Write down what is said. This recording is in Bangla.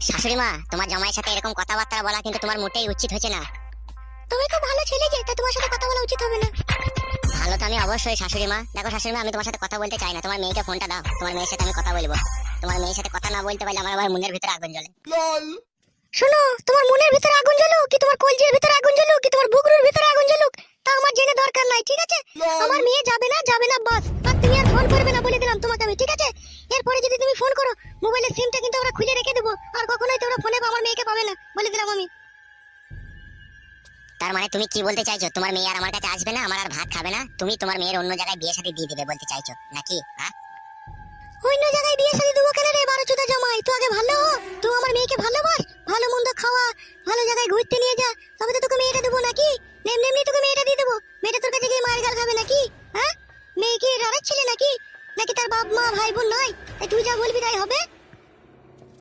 শাশুড়ি মা, তোমার জামাইয়ের সাথে এরকম কথাবার্তা বলা কিন্তু তোমার মোটেই উচিত হচ্ছে না। তুমি খুব ভালো ছেলে যে, তা তোমার সাথে কথা বলা উচিত হবে না। ভালো তো আমি অবশ্যই শাশুড়ি মা। দেখো শাশুড়ি মা, আমি তোমার সাথে কথা বলতে চাই না, তোমার মেয়েকে ফোনটা দাও, তোমার মেয়ের সাথে আমি কথা বলবো। তোমার মেয়ের সাথে কথা না বলতে পারলে আমার আবার মনের ভিতরে আগুন জ্বলে। শোনো, তোমার মনের ভিতরে আগুন জ্বলুক কি তোমার কলজের ভিতরে আগুন জ্বলুক কি তোমার বুকরুর ভিতরে আগুন জ্বলুক, তা আমার জেনে দরকার নাই, ঠিক আছে? আমার মেয়ে যাবে না, যাবে না, বাস। আর তুমি আর ফোন করবে না বলে দিলাম তোমাকে আমি, ঠিক আছে? এরপরে যদি তুমি ফোন করো, মোবাইলের সিমটা কিন্তু আমরা খুলে রেখে দেবো, আর কখনোই তোমরা ফোনে আমার মেয়েকে পাবে না, বলে দিলাম আমি। তার মানে তুমি কি বলতে চাইছো, তোমার মেয়ে আর আমার কাছে আসবে না, আমার আর ভাত খাবে না, তুমি তোমার মেয়ের অন্য জায়গায় বিয়ে শাদী দিয়ে দিবে বলতে চাইছো নাকি? হ্যাঁ, অন্য জায়গায় বিয়ে শাদী দেবো কেন রে বারোচোদা জামাই? তো আগে ভালো